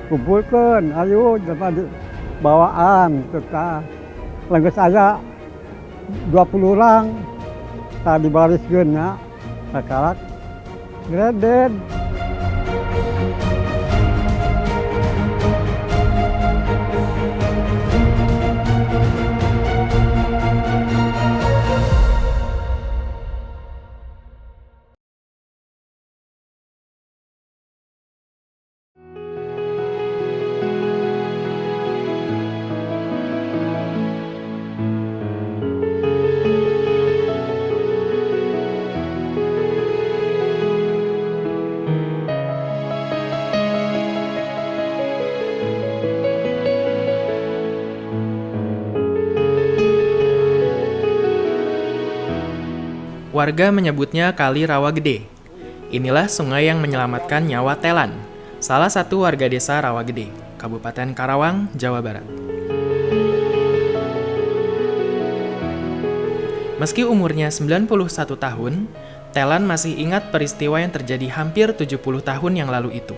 kumpulkan, ayo dapat bawaan kita. Langkah saya 20 orang, tadi bariskeun nya, sekarang greded. Warga menyebutnya Kali Rawa Gede. Inilah sungai yang menyelamatkan nyawa Telan, salah satu warga desa Rawa Gede, Kabupaten Karawang, Jawa Barat. Meski umurnya 91 tahun, Telan masih ingat peristiwa yang terjadi hampir 70 tahun yang lalu itu.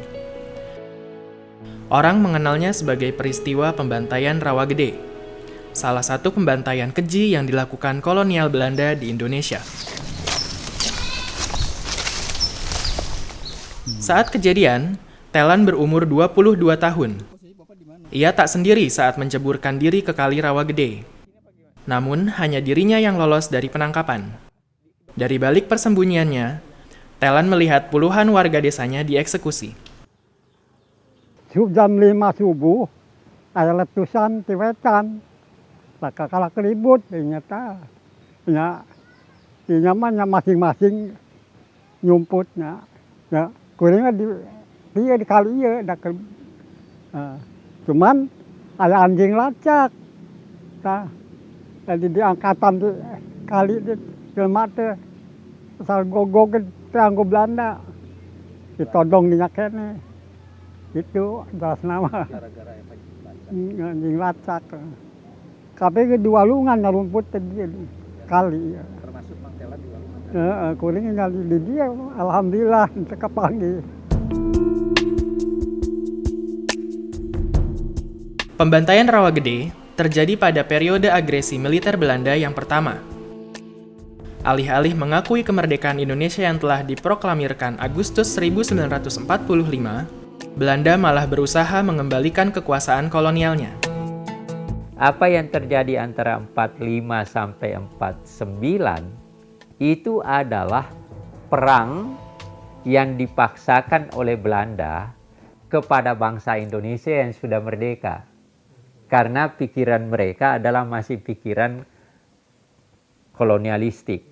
Orang mengenalnya sebagai peristiwa pembantaian Rawa Gede, salah satu pembantaian keji yang dilakukan kolonial Belanda di Indonesia. Saat kejadian, Telan berumur 22 tahun. Ia tak sendiri saat menceburkan diri ke Kali Rawa Gede. Namun, hanya dirinya yang lolos dari penangkapan. Dari balik persembunyiannya, Telan melihat puluhan warga desanya dieksekusi. Jam 5 subuh, ada letusan di wetan. Kakak keribut, ternyata. Nyamannya masing-masing nyumputnya. Ya, kurangnya di kali ya. Cuman ada anjing lacak. Jadi di angkatan di kali di jelmate. Asal gogok teranggo Belanda. Ditodong di nyakene. Itu jelas nama. Anjing lacak. Tapi kedua lungan rumput tadi kali. Termasuk Mang Telan juga. Kuring ngali di dia, alhamdulillah kepanggil. Pembantaian Rawa Gede terjadi pada periode agresi militer Belanda yang pertama. Alih-alih mengakui kemerdekaan Indonesia yang telah diproklamirkan Agustus 1945, Belanda malah berusaha mengembalikan kekuasaan kolonialnya. Apa yang terjadi antara 45 sampai 49 itu adalah perang yang dipaksakan oleh Belanda kepada bangsa Indonesia yang sudah merdeka. Karena pikiran mereka adalah masih pikiran kolonialistik.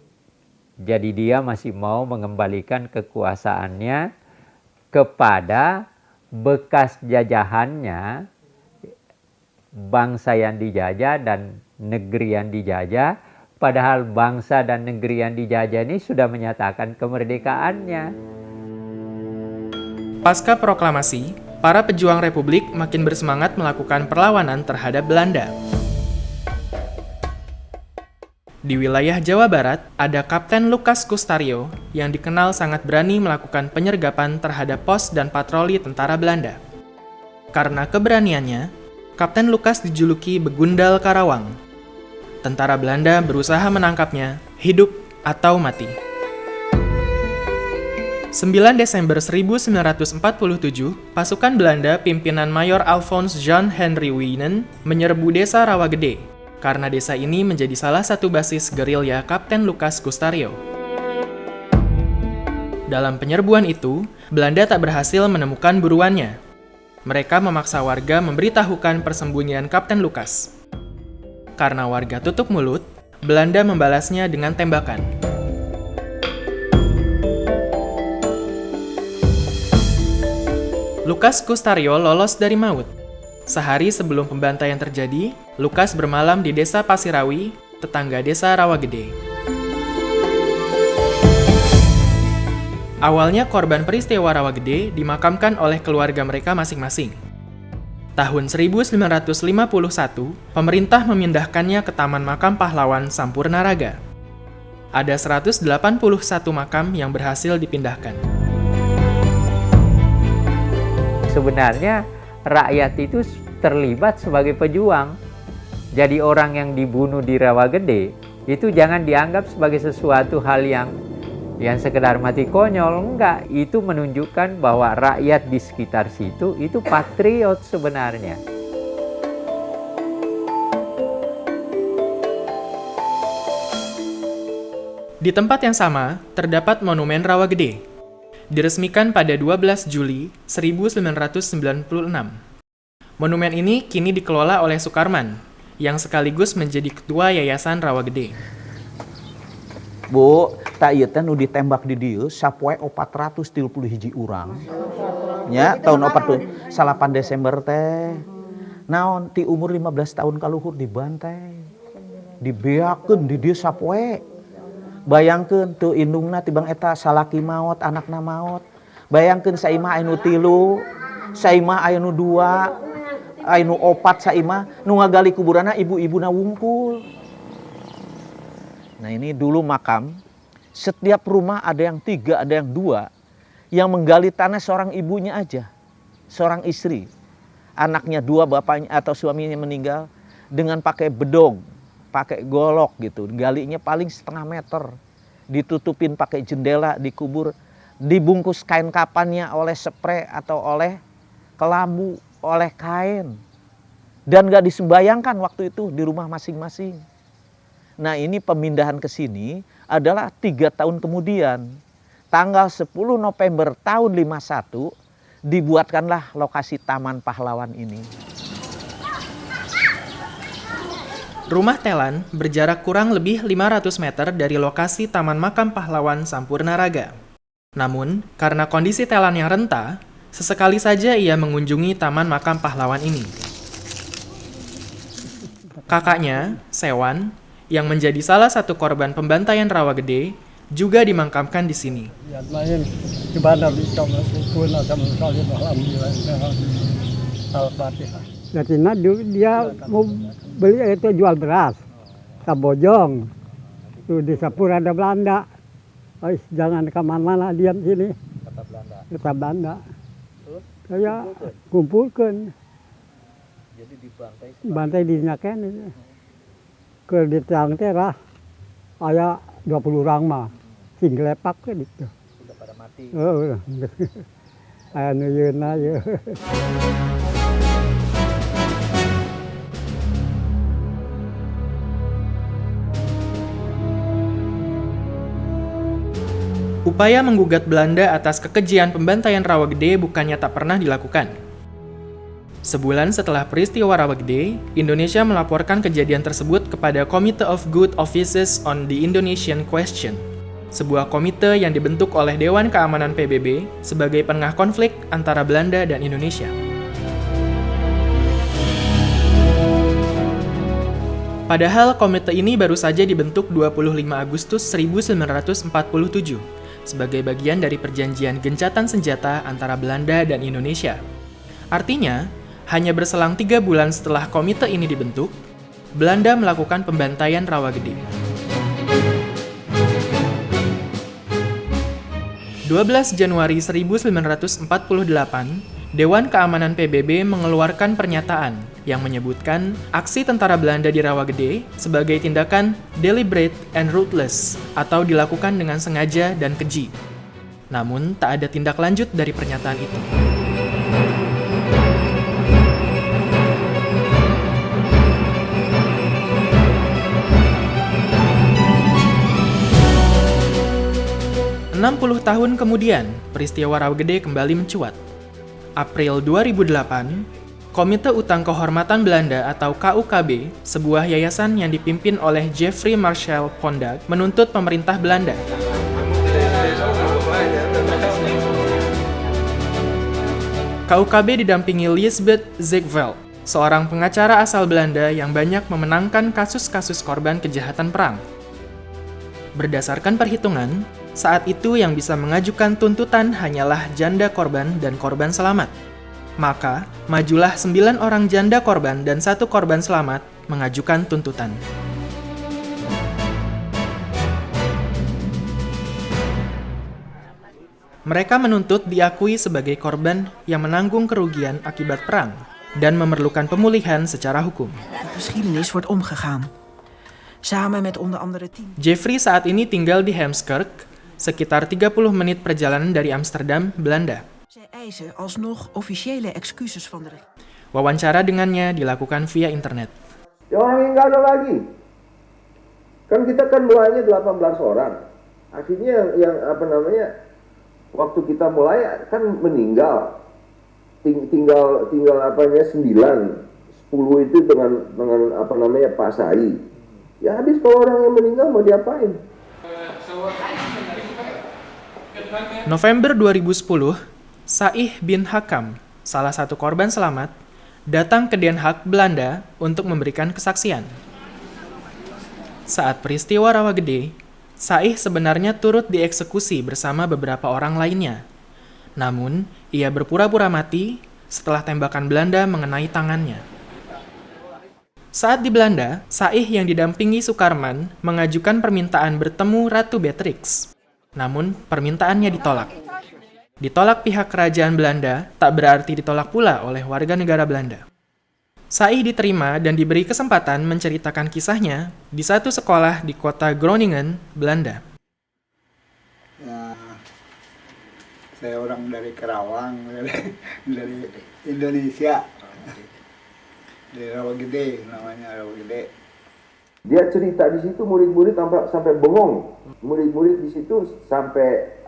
Jadi dia masih mau mengembalikan kekuasaannya kepada bekas jajahannya, bangsa yang dijajah dan negeri yang dijajah, padahal bangsa dan negeri yang dijajah ini sudah menyatakan kemerdekaannya. Pasca proklamasi, para pejuang Republik makin bersemangat melakukan perlawanan terhadap Belanda. Di wilayah Jawa Barat, ada Kapten Lukas Kustario yang dikenal sangat berani melakukan penyergapan terhadap pos dan patroli tentara Belanda. Karena keberaniannya, Kapten Lukas dijuluki Begundal Karawang. Tentara Belanda berusaha menangkapnya, hidup atau mati. 9 Desember 1947, pasukan Belanda pimpinan Mayor Alphonse Jean Henry Wienen menyerbu desa Rawa Gede, karena desa ini menjadi salah satu basis gerilya Kapten Lukas Kustario. Dalam penyerbuan itu, Belanda tak berhasil menemukan buruannya. Mereka memaksa warga memberitahukan persembunyian Kapten Lukas. Karena warga tutup mulut, Belanda membalasnya dengan tembakan. Lukas Kustario lolos dari maut. Sehari sebelum pembantaian terjadi, Lukas bermalam di desa Pasirawi, tetangga desa Rawa Gede. Awalnya korban peristiwa Rawa Gede dimakamkan oleh keluarga mereka masing-masing. Tahun 1951, pemerintah memindahkannya ke Taman Makam Pahlawan Sampurnaraga. Ada 181 makam yang berhasil dipindahkan. Sebenarnya rakyat itu terlibat sebagai pejuang. Jadi orang yang dibunuh di Rawagede itu jangan dianggap sebagai sesuatu hal yang sekedar mati konyol. Enggak, itu menunjukkan bahwa rakyat di sekitar situ itu patriot sebenarnya. Di tempat yang sama, terdapat Monumen Rawagede. Diresmikan pada 12 Juli 1996. Monumen ini kini dikelola oleh Sukarman, yang sekaligus menjadi ketua Yayasan Rawagede. Bu, tak ieu teh nu ditembak di dieu sapoe 431 urang. Nya tahun 48 Desember teh. Naon ti umur 15 tahun kaluhur dibantai. Dibeakeun di dieu sapoe. Bayangkeun teu indungna tibang eta salaki maot, anakna maot. Bayangkeun saimah anu 3, saimah anu 2, anu 4 saimah nu ngagali kuburanna ibu-ibuna wungkul. Nah ini dulu makam, setiap rumah ada yang 3, ada yang 2, yang menggali tanah seorang ibunya aja, seorang istri. Anaknya 2, bapaknya atau suaminya meninggal dengan pakai bedog, pakai golok gitu, galinya paling setengah meter, ditutupin pakai jendela, dikubur, dibungkus kain kapannya oleh spray atau oleh kelambu, oleh kain, dan gak disembayangkan waktu itu di rumah masing-masing. Nah ini pemindahan ke sini adalah 3 tahun kemudian, tanggal 10 November tahun 51, dibuatkanlah lokasi Taman Pahlawan ini. Rumah Telan berjarak kurang lebih 500 meter dari lokasi Taman Makam Pahlawan Sampurnaraga. Namun, karena kondisi Telan yang renta, sesekali saja ia mengunjungi Taman Makam Pahlawan ini. Kakaknya, Sewan, yang menjadi salah satu korban pembantaian Rawagede, juga dimakamkan di sini. Lain ibadah bisa bersyukur sama sekali, alhamdulillah. Al-Fatihah. Jadi dia mau beli itu jual beras, Kabojong, tuh di Sapura ada Belanda. Oh, jangan kemana-mana, diam sini. Kata Belanda. Saya kumpulkan. Jadi dibantai. Bantai dirinya kan. Ke di tiang terah, ada 20 orang mah, singglepak ke gitu. Sudah pada mati. Oh, ayah nuyun aja. Upaya menggugat Belanda atas kekejian pembantaian Rawagede bukannya tak pernah dilakukan. Sebulan setelah peristiwa Rawagede, Indonesia melaporkan kejadian tersebut kepada Committee of Good Offices on the Indonesian Question, sebuah komite yang dibentuk oleh Dewan Keamanan PBB sebagai penengah konflik antara Belanda dan Indonesia. Padahal komite ini baru saja dibentuk 25 Agustus 1947 sebagai bagian dari perjanjian gencatan senjata antara Belanda dan Indonesia. Artinya, hanya berselang 3 bulan setelah komite ini dibentuk, Belanda melakukan pembantaian Rawagede. 12 Januari 1948, Dewan Keamanan PBB mengeluarkan pernyataan yang menyebutkan aksi tentara Belanda di Rawagede sebagai tindakan deliberate and ruthless atau dilakukan dengan sengaja dan keji. Namun, tak ada tindak lanjut dari pernyataan itu. "60 tahun kemudian, peristiwa Rawagede kembali mencuat. April 2008, Komite Utang Kehormatan Belanda atau KUKB, sebuah yayasan yang dipimpin oleh Jeffrey Marshall Pondak, menuntut pemerintah Belanda. KUKB didampingi Lisbeth Ziegfeld, seorang pengacara asal Belanda yang banyak memenangkan kasus-kasus korban kejahatan perang. Berdasarkan perhitungan, saat itu yang bisa mengajukan tuntutan hanyalah janda korban dan korban selamat. Maka, majulah 9 orang janda korban dan 1 korban selamat mengajukan tuntutan. Mereka menuntut diakui sebagai korban yang menanggung kerugian akibat perang dan memerlukan pemulihan secara hukum. De geschiedenis wordt omgegaan. Samen met onder andere 10. Jeffrey saat ini tinggal di Heemskerk, sekitar 30 menit perjalanan dari Amsterdam, Belanda. Zij eisen alsnog officiële excuses van de regering. Wawancara dengannya dilakukan via internet. Ya orang yang nggak ada lagi. Kan kita kan mulainya 18 orang. Akhirnya yang waktu kita mulai kan meninggal. Tinggal 9, 10 itu dengan Pak Sai. Ya habis kalau orang yang meninggal mau diapain? November 2010, Saih bin Hakam, salah satu korban selamat, datang ke Den Haag, Belanda untuk memberikan kesaksian. Saat peristiwa Rawa Gede, Saih sebenarnya turut dieksekusi bersama beberapa orang lainnya. Namun, ia berpura-pura mati setelah tembakan Belanda mengenai tangannya. Saat di Belanda, Saih yang didampingi Sukarman mengajukan permintaan bertemu Ratu Beatrix. Namun, permintaannya ditolak. Ditolak pihak kerajaan Belanda tak berarti ditolak pula oleh warga negara Belanda. Saih diterima dan diberi kesempatan menceritakan kisahnya di satu sekolah di kota Groningen, Belanda. Ya, saya orang dari Kerawang, dari Indonesia, dari Rawa Gede, namanya Rawa Gede. Dia cerita di situ murid-murid sampai bengong. Murid-murid di situ sampai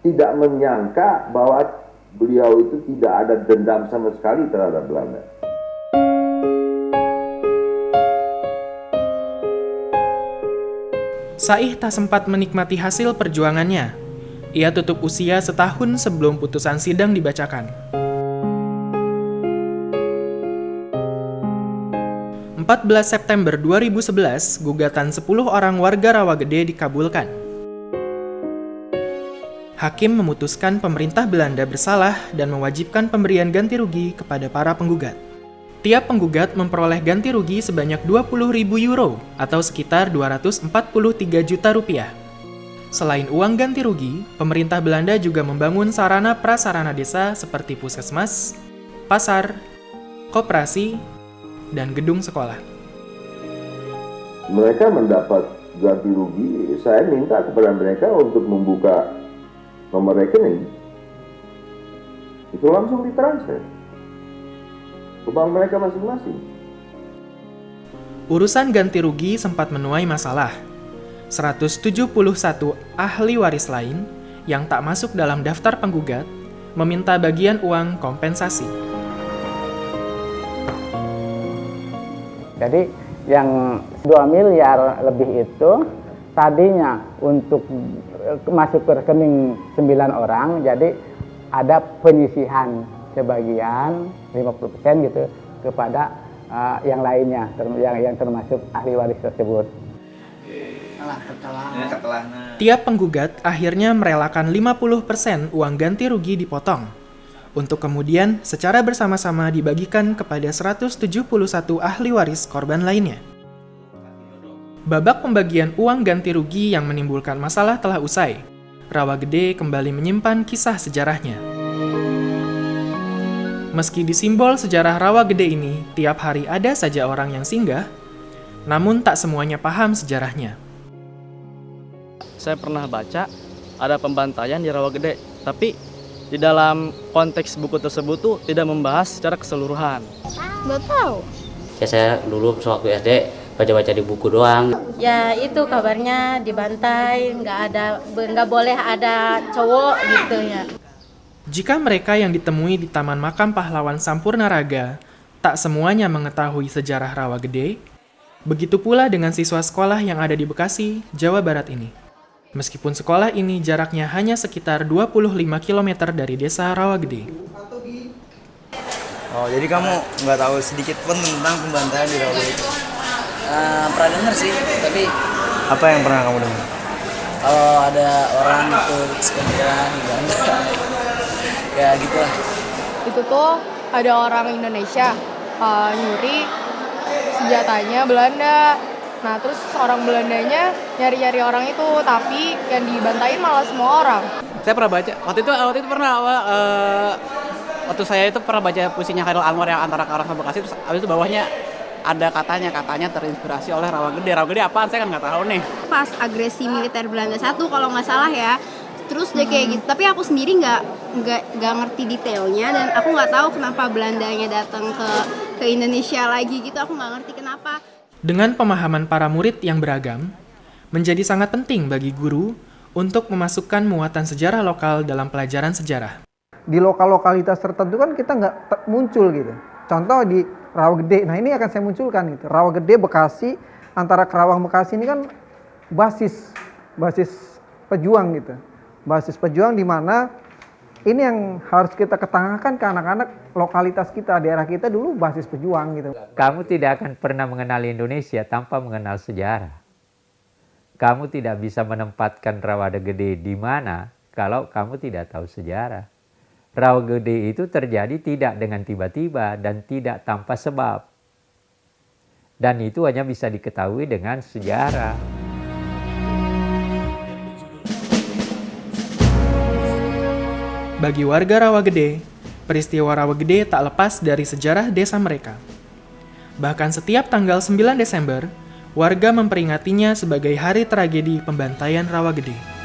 tidak menyangka bahwa beliau itu tidak ada dendam sama sekali terhadap Belanda. Saih tak sempat menikmati hasil perjuangannya. Ia tutup usia setahun sebelum putusan sidang dibacakan. 14 September 2011, gugatan 10 orang warga Rawa Gede dikabulkan. Hakim memutuskan pemerintah Belanda bersalah dan mewajibkan pemberian ganti rugi kepada para penggugat. Tiap penggugat memperoleh ganti rugi sebanyak 20.000 euro atau sekitar 243 juta rupiah. Selain uang ganti rugi, pemerintah Belanda juga membangun sarana prasarana desa seperti puskesmas, pasar, koperasi, dan gedung sekolah. Mereka mendapat ganti rugi, saya minta kepada mereka untuk membuka nomor rekening. Itu langsung ditransfer ke bank mereka masing-masing. Urusan ganti rugi sempat menuai masalah. 171 ahli waris lain yang tak masuk dalam daftar penggugat meminta bagian uang kompensasi. Jadi yang 2 miliar lebih itu tadinya untuk masuk ke rekening 9 orang, jadi ada penyisihan sebagian 50% gitu kepada yang lainnya, yang termasuk ahli waris tersebut. Tiap penggugat akhirnya merelakan 50% uang ganti rugi dipotong, untuk kemudian secara bersama-sama dibagikan kepada 171 ahli waris korban lainnya. Babak pembagian uang ganti rugi yang menimbulkan masalah telah usai. Rawa Gede kembali menyimpan kisah sejarahnya. Meski di simbol sejarah Rawa Gede ini tiap hari ada saja orang yang singgah, namun tak semuanya paham sejarahnya. Saya pernah baca ada pembantaian di Rawa Gede, tapi di dalam konteks buku tersebut tuh tidak membahas secara keseluruhan. Nggak tahu. Ya saya dulu sewaktu SD baca-baca di buku doang. Ya itu kabarnya dibantai, nggak boleh ada cowok gitu ya. Jika mereka yang ditemui di Taman Makam Pahlawan Sampurnaraga tak semuanya mengetahui sejarah Rawa Gede, begitu pula dengan siswa sekolah yang ada di Bekasi, Jawa Barat ini. Meskipun sekolah ini jaraknya hanya sekitar 25 km dari desa Rawa Gede. Oh, jadi kamu nggak tahu sedikit pun tentang pembantaian di Rawa Gede? Pernah dengar sih, tapi... Apa yang pernah kamu dengar? Kalau ada orang itu sekemudian dibantah, ya gitulah. Itu tuh ada orang Indonesia nyuri senjatanya Belanda. Nah terus orang Belandanya nyari-nyari orang itu, tapi yang dibantain malah semua orang. Saya pernah baca. Waktu itu pernah waktu saya itu pernah baca puisinya Khairil Anwar yang Antara Karawang sama Bekasi, terus habis itu bawahnya ada katanya terinspirasi oleh Rawagede. Rawagede apaan saya kan nggak tahu nih. Pas agresi militer Belanda 1 kalau nggak salah ya. Terus dia kayak gitu. Tapi aku sendiri nggak ngerti detailnya dan aku nggak tahu kenapa Belandanya datang ke Indonesia lagi gitu. Aku nggak ngerti kenapa. Dengan pemahaman para murid yang beragam, menjadi sangat penting bagi guru untuk memasukkan muatan sejarah lokal dalam pelajaran sejarah. Di lokalitas tertentu kan kita nggak muncul gitu. Contoh di Rawagede, nah ini akan saya munculkan gitu. Rawagede, Bekasi, antara Karawang Bekasi ini kan basis pejuang gitu. Basis pejuang di mana ini yang harus kita ketengahkan ke anak-anak lokalitas kita, daerah kita dulu basis pejuang gitu. Kamu tidak akan pernah mengenali Indonesia tanpa mengenal sejarah. Kamu tidak bisa menempatkan Rawagede di mana kalau kamu tidak tahu sejarah. Rawagede itu terjadi tidak dengan tiba-tiba dan tidak tanpa sebab. Dan itu hanya bisa diketahui dengan sejarah. Bagi warga Rawagede, peristiwa Rawagede tak lepas dari sejarah desa mereka. Bahkan setiap tanggal 9 Desember, warga memperingatinya sebagai hari tragedi pembantaian Rawagede.